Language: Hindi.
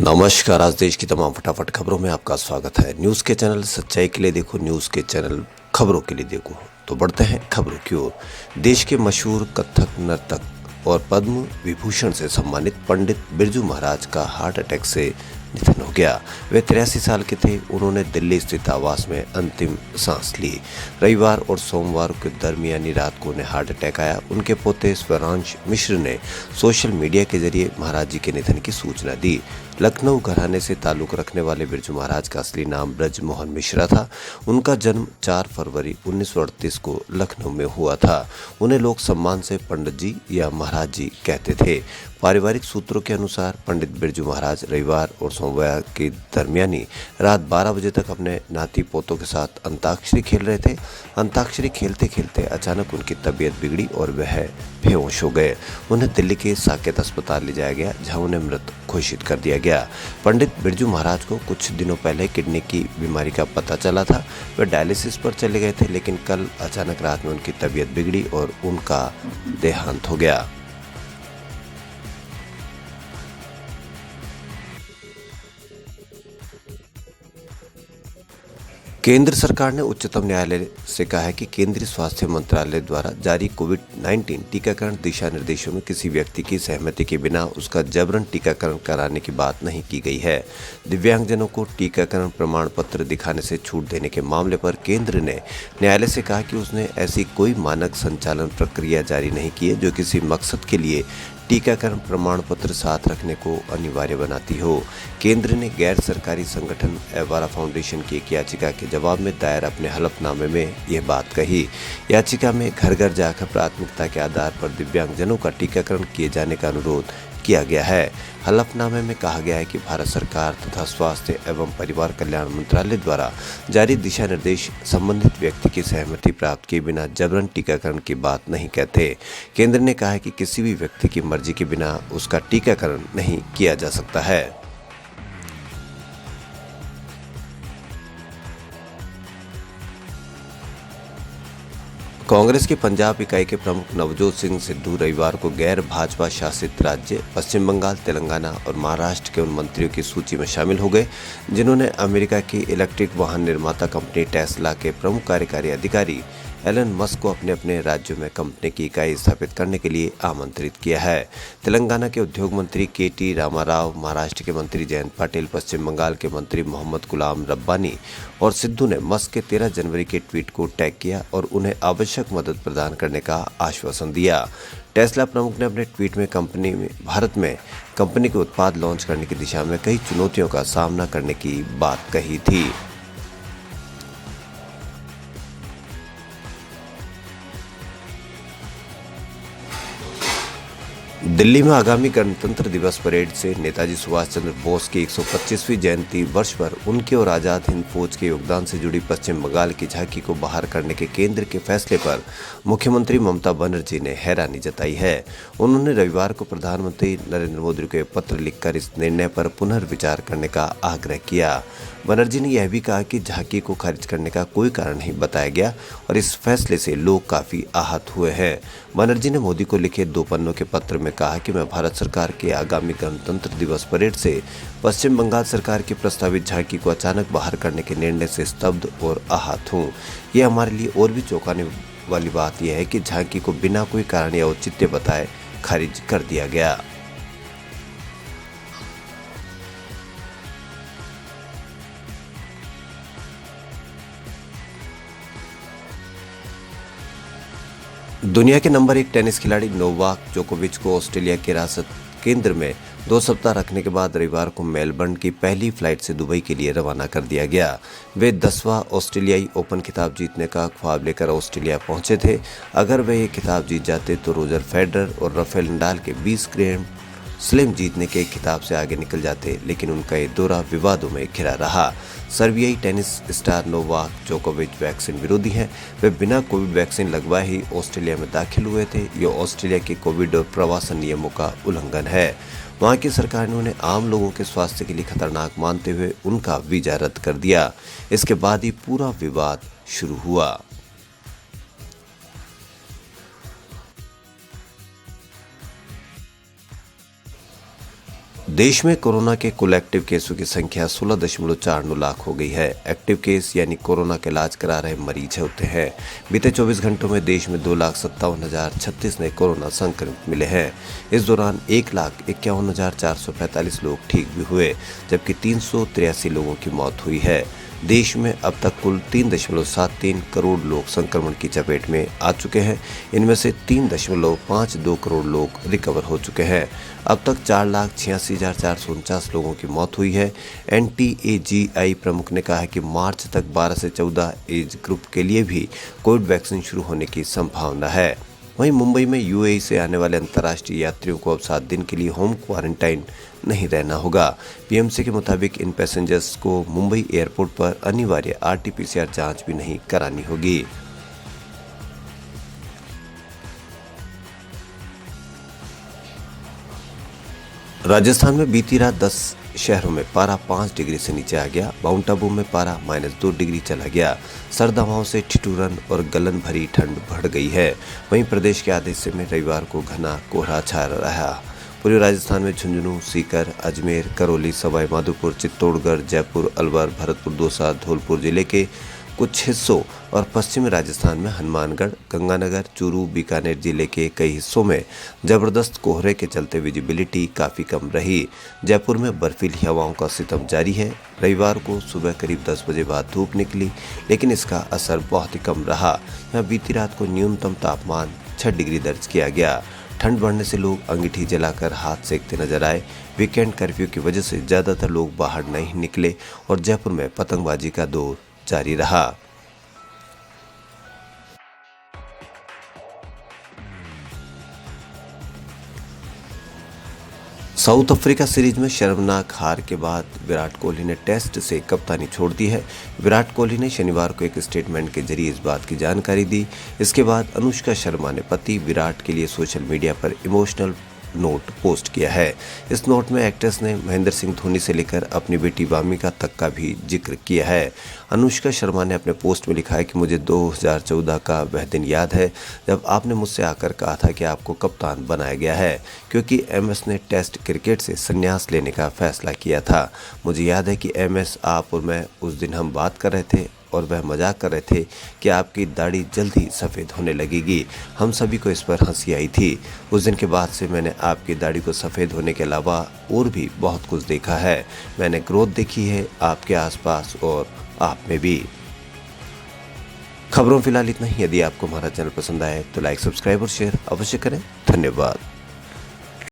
नमस्कार। आज देश की तमाम फटाफट खबरों में आपका स्वागत है। न्यूज़ के चैनल सच्चाई के लिए देखो, न्यूज़ के चैनल खबरों के लिए देखो। तो बढ़ते हैं खबरों की ओर। देश के मशहूर कथक नर्तक और पद्म विभूषण से सम्मानित पंडित बिरजू महाराज का हार्ट अटैक से निधन हो गया। वे 83 साल के थे। उन्होंने दिल्ली स्थित आवास में अंतिम सांस ली। रविवार और सोमवार के दरमियानी रात को उन्हें हार्ट अटैक आया। उनके पोते स्वरांश मिश्र ने सोशल मीडिया के जरिए महाराज जी के निधन की सूचना दी। लखनऊ घराने से ताल्लुक रखने वाले बिरजू महाराज का असली नाम ब्रज मोहन मिश्रा था। उनका जन्म 4 फरवरी 1938 को लखनऊ में हुआ था। उन्हें लोग सम्मान से पंडित जी या महाराज जी कहते थे। पारिवारिक सूत्रों के अनुसार पंडित बिरजू महाराज रविवार और सोमवार की दरमियानी रात 12 बजे तक अपने नाती पोतों के साथ अंताक्षरी खेल रहे थे। अंताक्षरी खेलते खेलते अचानक उनकी तबीयत बिगड़ी और वह बेहोश हो गए। उन्हें दिल्ली के साकेत अस्पताल ले जाया गया, जहां उन्हें मृत घोषित कर दिया गया। पंडित बिरजू महाराज को कुछ दिनों पहले किडनी की बीमारी का पता चला था। वे डायलिसिस पर चले गए थे, लेकिन कल अचानक रात में उनकी तबीयत बिगड़ी और उनका देहांत हो गया। केंद्र सरकार ने उच्चतम न्यायालय से कहा है कि केंद्रीय स्वास्थ्य मंत्रालय द्वारा जारी कोविड-19 टीकाकरण दिशा निर्देशों में किसी व्यक्ति की सहमति के बिना उसका जबरन टीकाकरण कराने की बात नहीं की गई है। दिव्यांगजनों को टीकाकरण प्रमाण पत्र दिखाने से छूट देने के मामले पर केंद्र ने न्यायालय से कहा कि उसने ऐसी कोई मानक संचालन प्रक्रिया जारी नहीं की है जो किसी मकसद के लिए टीकाकरण प्रमाण पत्र साथ रखने को अनिवार्य बनाती हो। केंद्र ने गैर सरकारी संगठन एवारा फाउंडेशन की एक याचिका के जवाब में दायर अपने हलफनामे में यह बात कही। याचिका में घर घर जाकर प्राथमिकता के आधार पर दिव्यांगजनों का टीकाकरण किए जाने का अनुरोध किया गया है। हलफनामे में कहा गया है कि भारत सरकार तथा स्वास्थ्य एवं परिवार कल्याण मंत्रालय द्वारा जारी दिशा निर्देश संबंधित व्यक्ति की सहमति प्राप्त किए बिना जबरन टीकाकरण की बात नहीं कहते। केंद्र ने कहा है कि किसी भी व्यक्ति की मर्जी के बिना उसका टीकाकरण नहीं किया जा सकता है। कांग्रेस की पंजाब इकाई के प्रमुख नवजोत सिंह सिद्धू रविवार को गैर भाजपा शासित राज्य पश्चिम बंगाल, तेलंगाना और महाराष्ट्र के उन मंत्रियों की सूची में शामिल हो गए जिन्होंने अमेरिका की इलेक्ट्रिक वाहन निर्माता कंपनी टेस्ला के प्रमुख कार्यकारी अधिकारी एलन मस्क को अपने अपने राज्यों में कंपनी की इकाई स्थापित करने के लिए आमंत्रित किया है। तेलंगाना के उद्योग मंत्री के.टी. रामाराव, महाराष्ट्र के मंत्री जयंत पाटिल, पश्चिम बंगाल के मंत्री मोहम्मद गुलाम रब्बानी और सिद्धू ने मस्क के 13 जनवरी के ट्वीट को टैग किया और उन्हें आवश्यक मदद प्रदान करने का आश्वासन दिया। टेस्ला प्रमुख ने अपने ट्वीट में भारत में कंपनी के उत्पाद लॉन्च करने की दिशा में कई चुनौतियों का सामना करने की बात कही थी। दिल्ली में आगामी गणतंत्र दिवस परेड से नेताजी सुभाष चंद्र बोस की 125वीं जयंती वर्ष पर उनके और आज़ाद हिंद फौज के योगदान से जुड़ी पश्चिम बंगाल की झांकी को बाहर करने के केंद्र के फैसले पर मुख्यमंत्री ममता बनर्जी ने हैरानी जताई है। उन्होंने रविवार को प्रधानमंत्री नरेंद्र मोदी को पत्र लिखकर इस निर्णय पर पुनर्विचार करने का आग्रह किया। बनर्जी ने यह भी कहा कि झांकी को खारिज करने का कोई कारण नहीं बताया गया और इस फैसले से लोग काफी आहत हुए हैं। बनर्जी ने मोदी को लिखे 2 पन्नों के पत्र में कहा कि मैं भारत सरकार के आगामी गणतंत्र दिवस परेड से पश्चिम बंगाल सरकार की प्रस्तावित झांकी को अचानक बाहर करने के निर्णय से स्तब्ध और आहत हूँ। यह हमारे लिए और भी चौंकाने वाली बात यह है कि झांकी को बिना कोई कारण या औचित्य बताए खारिज कर दिया गया। दुनिया के नंबर 1 टेनिस खिलाड़ी नोवाक जोकोविच को ऑस्ट्रेलिया के हिरासत केंद्र में 2 सप्ताह रखने के बाद रविवार को मेलबर्न की पहली फ्लाइट से दुबई के लिए रवाना कर दिया गया। वे 10वां ऑस्ट्रेलियाई ओपन खिताब जीतने का ख्वाब लेकर ऑस्ट्रेलिया पहुंचे थे। अगर वे ये खिताब जीत जाते तो रोजर फेडरर और राफेल नडाल के 20 ग्रैंड स्लैम जीतने के खिताब से आगे निकल जाते, लेकिन उनका ये दौरा विवादों में घिरा रहा। सर्बियाई टेनिस स्टार नोवाक जोकोविच वैक्सीन विरोधी हैं। वे बिना कोविड वैक्सीन लगवाए ही ऑस्ट्रेलिया में दाखिल हुए थे। यह ऑस्ट्रेलिया के कोविड और प्रवासन नियमों का उल्लंघन है। वहां की सरकार ने उन्हें आम लोगों के स्वास्थ्य के लिए खतरनाक मानते हुए उनका वीजा रद्द कर दिया। इसके बाद ही पूरा विवाद शुरू हुआ। देश में कोरोना के कुल एक्टिव केसों की संख्या 16.49 लाख हो गई है। एक्टिव केस यानी कोरोना का इलाज करा रहे मरीज होते हैं। बीते 24 घंटों में देश में 2,57,036 नए कोरोना संक्रमित मिले हैं। इस दौरान 1,51,445 लोग ठीक भी हुए, जबकि 383 लोगों की मौत हुई है। देश में अब तक कुल 3.73 करोड़ लोग संक्रमण की चपेट में आ चुके हैं। इनमें से 3.52 करोड़ लोग रिकवर हो चुके हैं। अब तक 4,86,449 लोगों की मौत हुई है। NTAGI प्रमुख ने कहा है कि मार्च तक 12 से 14 एज ग्रुप के लिए भी कोविड वैक्सीन शुरू होने की संभावना है। वहीं मुंबई में UAE से आने वाले अंतर्राष्ट्रीय यात्रियों को अब 7 दिन के लिए होम क्वारंटाइन नहीं रहना होगा। PMC के मुताबिक इन पैसेंजर्स को मुंबई एयरपोर्ट पर अनिवार्य RT-PCR जांच भी नहीं करानी होगी। राजस्थान में बीती रात 10 शहरों में पारा 5 डिग्री से नीचे आ गया। माउंट आबू में पारा -2 डिग्री चला गया। सर्द हवाओं से ठिठुरन और गलन भरी ठंड बढ़ गई है। वहीं प्रदेश के आधे हिस्से में रविवार को घना कोहरा छा रहा। पूर्वी राजस्थान में झुंझुनू, सीकर, अजमेर, करौली, सवाई माधोपुर, चित्तौड़गढ़, जयपुर, अलवर, भरतपुर, दौसा, धौलपुर जिले के कुछ हिस्सों और पश्चिमी राजस्थान में हनुमानगढ़, गंगानगर, चूरू, बीकानेर जिले के कई हिस्सों में जबरदस्त कोहरे के चलते विजिबिलिटी काफ़ी कम रही। जयपुर में बर्फीली हवाओं का सितम जारी है। रविवार को सुबह करीब 10 बजे बाद धूप निकली, लेकिन इसका असर बहुत ही कम रहा। यहाँ बीती रात को न्यूनतम तापमान 6 डिग्री दर्ज किया गया। ठंड बढ़ने से लोग अंगीठी जलाकर हाथ सेकते नजर आए। वीकेंड कर्फ्यू की वजह से ज़्यादातर लोग बाहर नहीं निकले और जयपुर में पतंगबाजी का दौर जारी रहा। साउथ अफ्रीका सीरीज में शर्मनाक हार के बाद विराट कोहली ने टेस्ट से कप्तानी छोड़ दी है। विराट कोहली ने शनिवार को एक स्टेटमेंट के जरिए इस बात की जानकारी दी। इसके बाद अनुष्का शर्मा ने पति विराट के लिए सोशल मीडिया पर इमोशनल नोट पोस्ट किया है। इस नोट में एक्ट्रेस ने महेंद्र सिंह धोनी से लेकर अपनी बेटी वामिका तक का भी जिक्र किया है। अनुष्का शर्मा ने अपने पोस्ट में लिखा है कि मुझे 2014 का वह दिन याद है जब आपने मुझसे आकर कहा था कि आपको कप्तान बनाया गया है, क्योंकि MS ने टेस्ट क्रिकेट से संन्यास लेने का फैसला किया था। मुझे याद है कि MS, आप और मैं उस दिन हम बात कर रहे थे और वह मजाक कर रहे थे कि आपकी दाढ़ी जल्द ही सफ़ेद होने लगेगी। हम सभी को इस पर हंसी आई थी। उस दिन के बाद से मैंने आपकी दाढ़ी को सफ़ेद होने के अलावा और भी बहुत कुछ देखा है। मैंने ग्रोथ देखी है आपके आसपास और आप में भी। खबरों फिलहाल इतना ही। यदि आपको हमारा चैनल पसंद आए तो लाइक, सब्सक्राइब और शेयर अवश्य करें। धन्यवाद।